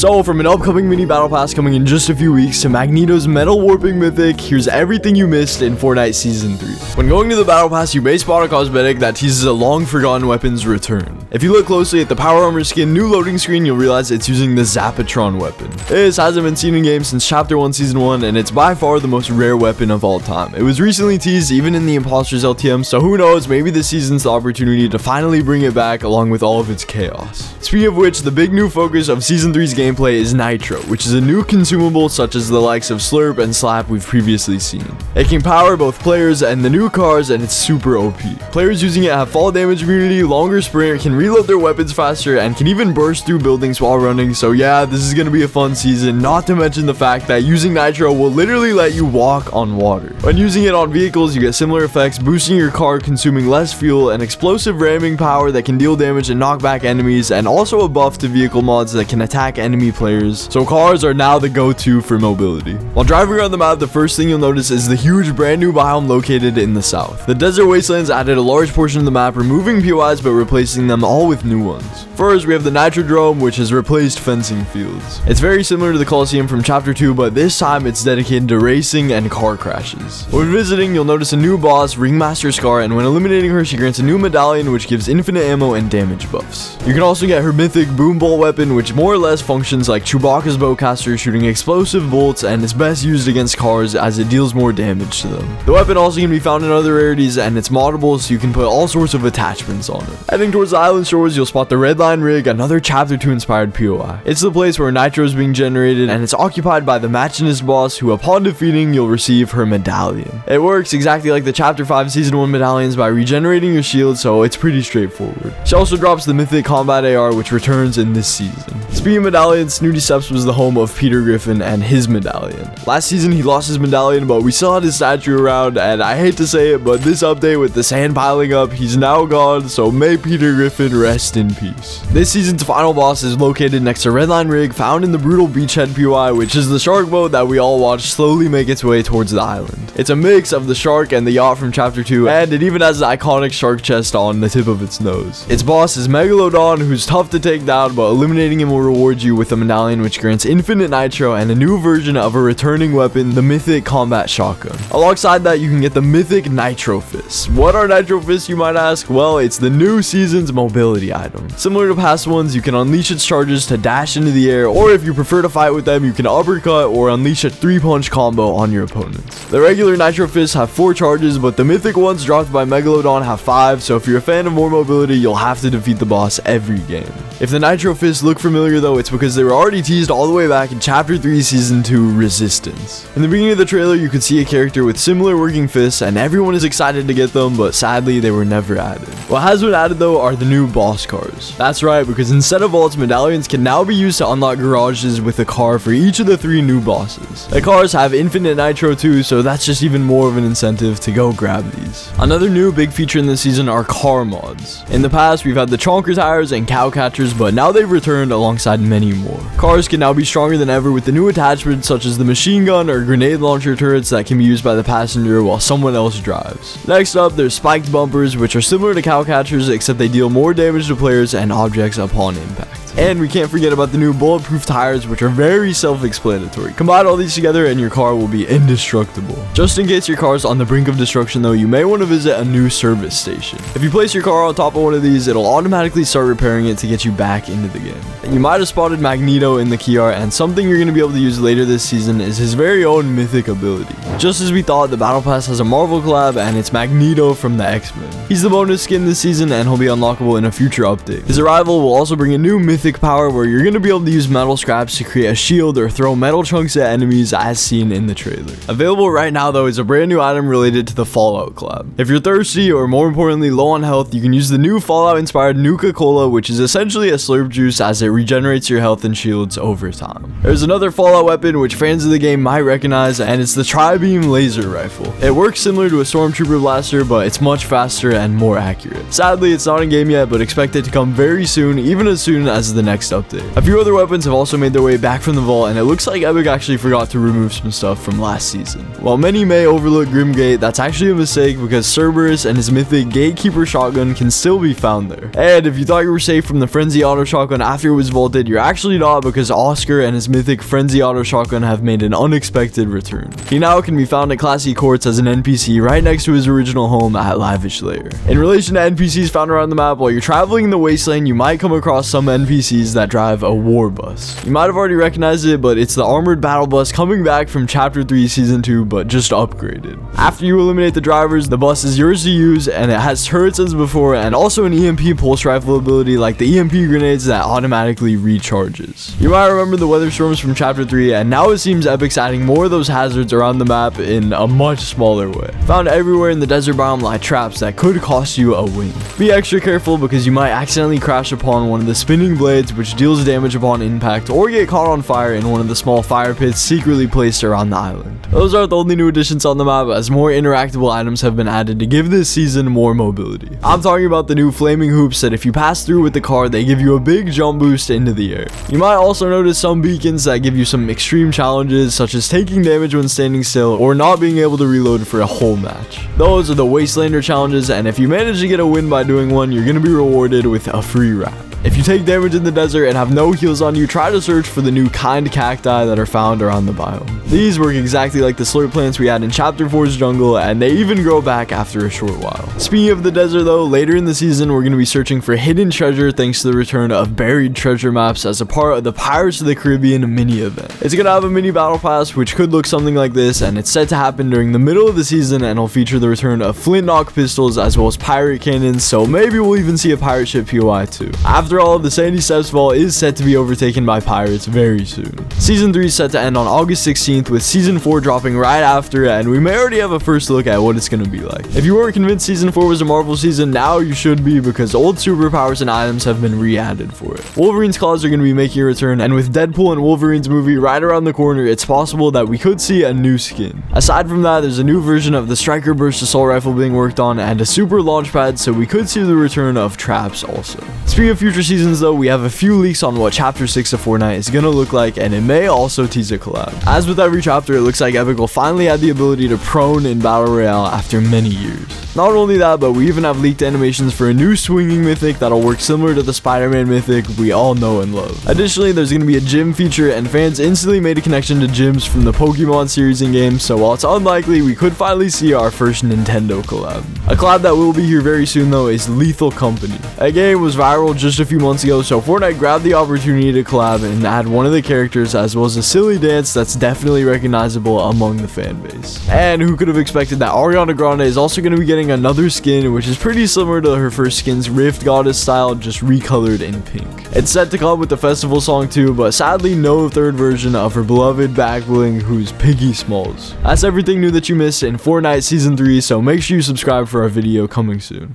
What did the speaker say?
So from an upcoming mini battle pass coming in just a few weeks to Magneto's metal warping mythic, here's everything you missed in Fortnite Season 3. When going to the battle pass, you may spot a cosmetic that teases a long forgotten weapon's return. If you look closely at the power armor skin new loading screen, you'll realize it's using the Zapatron weapon. This hasn't been seen in game since Chapter 1 Season 1, and it's by far the most rare weapon of all time. It was recently teased even in the Imposters LTM, so who knows, maybe this season's the opportunity to finally bring it back along with all of its chaos. Speaking of which, the big new focus of Season 3's gameplay is Nitro, which is a new consumable such as the likes of Slurp and Slap we've previously seen. It can power both players and the new cars, and it's super OP. Players using it have fall damage immunity, longer sprint, can reload their weapons faster, and can even burst through buildings while running. So yeah, this is gonna be a fun season, not to mention the fact that using Nitro will literally let you walk on water. When using it on vehicles, you get similar effects, boosting your car, consuming less fuel, an explosive ramming power that can deal damage and knock back enemies, and also a buff to vehicle mods that can attack enemy players. So cars are now the go-to for mobility. While driving around the map, the first thing you'll notice is the huge brand new biome located in the south. The desert wastelands added a large portion of the map, removing POIs but replacing them all with new ones. First, we have the Nitrodrome, which has replaced fencing fields. It's very similar to the Coliseum from Chapter 2, but this time it's dedicated to racing and car crashes. When visiting, you'll notice a new boss, Ringmaster Scar, and when eliminating her, she grants a new medallion which gives infinite ammo and damage buffs. You can also get her mythic boom bolt weapon, which more or less functions like Chewbacca's bowcaster, shooting explosive bolts, and is best used against cars as it deals more damage to them. The weapon also can be found in other rarities, and it's moddable, so you can put all sorts of attachments on it. Heading towards the island shores, you'll spot the Redline Rig, another Chapter 2 inspired POI. It's the place where Nitro is being generated, and it's occupied by the Machinist boss, who upon defeating, you'll receive her medallion. It works exactly like the Chapter 5 Season 1 medallions by regenerating your shield, so it's pretty straightforward. She also drops the mythic combat AR, which returns in this season. Speaking of medallions, Snooty Steps was the home of Peter Griffin and his medallion. Last season he lost his medallion, but we still had his statue around, and I hate to say it, but this update with the sand piling up, he's now gone, so may Peter Griffin rest in peace. This season's final boss is located next to Redline Rig, found in the brutal beachhead POI, which is the shark boat that we all watched slowly make its way towards the island. It's a mix of the shark and the yacht from Chapter 2, and it even has the iconic shark chest on the tip of its nose. Its boss is Megalodon, who's tough to take down, but eliminating him will reward you with a medallion which grants infinite nitro and a new version of a returning weapon, the mythic combat shotgun. Alongside that, you can get the mythic Nitro Fists. What are Nitro Fists, you might ask? Well, it's the new season's mobility item. Similar to past ones, you can unleash its charges to dash into the air, or if you prefer to fight with them, you can uppercut or unleash a 3-punch combo on your opponents. The regular Nitro Fists have 4 charges, but the mythic ones dropped by Megalodon have 5, so if you're a fan of more mobility, you'll have to defeat the boss every game. If the Nitro Fists look familiar though, it's because they were already teased all the way back in Chapter 3 Season 2 Resistance. In the beginning of the trailer, you could see a character with similar working fists, and everyone is excited to get them, but sadly they were never added. What has been added though are the new boss cars. That's right, because instead of vaults, medallions can now be used to unlock garages with a car for each of the 3 new bosses. The cars have infinite nitro too, so that's just even more of an incentive to go grab these. Another new big feature in this season are car mods. In the past, we've had the chonker tires and cow catchers, but now they've returned alongside many more. Cars can now be stronger than ever with the new attachments such as the machine gun or grenade launcher turrets that can be used by the passenger while someone else drives. Next up, there's spiked bumpers, which are similar to cow catchers except they deal more damage to players and objects upon impact. And we can't forget about the new bulletproof tires, which are very self-explanatory. Combine all these together and your car will be indestructible. Just in case your car is on the brink of destruction though, you may want to visit a new service station. If you place your car on top of one of these, it'll automatically start repairing it to get you back into the game. And you might have spotted Magneto in the key art, and something you're going to be able to use later this season is his very own mythic ability. Just as we thought, the Battle Pass has a Marvel collab, and it's Magneto from the X-Men. He's the bonus skin this season, and he'll be unlockable in a future update. His arrival will also bring a new mythic power where you're going to be able to use metal scraps to create a shield or throw metal chunks at enemies as seen in the trailer. Available right now though is a brand new item related to the Fallout collab. If you're thirsty or more importantly low on health, you can use the new Fallout inspired Nuka-Cola, which is essentially a slurp juice as it regenerates your health and shields over time. There's another Fallout weapon which fans of the game might recognize, and it's the Tri-Beam laser rifle. It works similar to a Stormtrooper blaster, but it's much faster and more accurate. Sadly, it's not in game yet, but expect it to come very soon, even as soon as the next update. A few other weapons have also made their way back from the vault, and it looks like Epic actually forgot to remove some stuff from last season. While many may overlook Grimgate, that's actually a mistake because Cerberus and his mythic Gatekeeper shotgun can still be found there. And if you thought you were safe from the frenzy Frenzy Auto Shotgun after it was vaulted, you're actually not, because Oscar and his mythic Frenzy Auto Shotgun have made an unexpected return. He now can be found at Classy Courts as an NPC right next to his original home at Lavish Lair. In relation to NPCs found around the map, while you're traveling in the Wasteland, you might come across some NPCs that drive a war bus. You might have already recognized it, but it's the armored battle bus coming back from Chapter 3 Season 2, but just upgraded. After you eliminate the drivers, the bus is yours to use, and it has turrets as before, and also an EMP pulse rifle ability like the EMP grenades that automatically recharges. You might remember the weather storms from Chapter 3, and now it seems Epic's adding more of those hazards around the map in a much smaller way. Found everywhere in the desert biome lie traps that could cost you a wing. Be extra careful because you might accidentally crash upon one of the spinning blades, which deals damage upon impact, or get caught on fire in one of the small fire pits secretly placed around the island. Those aren't the only new additions on the map, as more interactable items have been added to give this season more mobility. I'm talking about the new flaming hoops that if you pass through with the car, they give you a big jump boost into the air. You might also notice some beacons that give you some extreme challenges, such as taking damage when standing still or not being able to reload for a whole match. Those are the Wastelander challenges, and if you manage to get a win by doing one, you're going to be rewarded with a free wrap. If you take damage in the desert and have no heals on you, try to search for the new kind cacti that are found around the biome. These work exactly like the slurp plants we had in Chapter 4's jungle, and they even grow back after a short while. Speaking of the desert though, later in the season we're going to be searching for hidden treasure thanks to the return of buried treasure maps as a part of the Pirates of the Caribbean mini event. It's going to have a mini battle pass which could look something like this, and it's set to happen during the middle of the season, and will feature the return of flintlock pistols as well as pirate cannons, so maybe we'll even see a pirate ship POI too. After all, the Sandy Steps Vault is set to be overtaken by pirates very soon. Season 3 is set to end on August 16th, with Season 4 dropping right after, and we may already have a first look at what it's going to be like. If you weren't convinced Season 4 was a Marvel season, now you should be, because old superpowers and items have been re-added for it. Wolverine's claws are going to be making a return, and with Deadpool and Wolverine's movie right around the corner, it's possible that we could see a new skin. Aside from that, there's a new version of the Striker Burst assault rifle being worked on, and a super launch pad, so we could see the return of traps also. Speaking of future seasons though, we have a few leaks on what Chapter 6 of Fortnite is gonna look like, and it may also tease a collab. As with every chapter, it looks like Epic will finally add the ability to prone in Battle Royale after many years. Not only that, but we even have leaked animations for a new swinging mythic that'll work similar to the Spider-Man mythic we all know and love. Additionally, there's gonna be a gym feature, and fans instantly made a connection to gyms from the Pokemon series in games, so while it's unlikely, we could finally see our first Nintendo collab. A collab that will be here very soon though is Lethal Company. A game was viral just a few months ago, so Fortnite grabbed the opportunity to collab and add one of the characters as well as a silly dance that's definitely recognizable among the fan base. And who could have expected that Ariana Grande is also going to be getting another skin, which is pretty similar to her first skin's Rift Goddess style, just recolored in pink. It's set to come with the festival song too, but sadly no third version of her beloved back bling, who's Piggy Smalls. That's everything new that you missed in Fortnite Season 3, so make sure you subscribe for our video coming soon.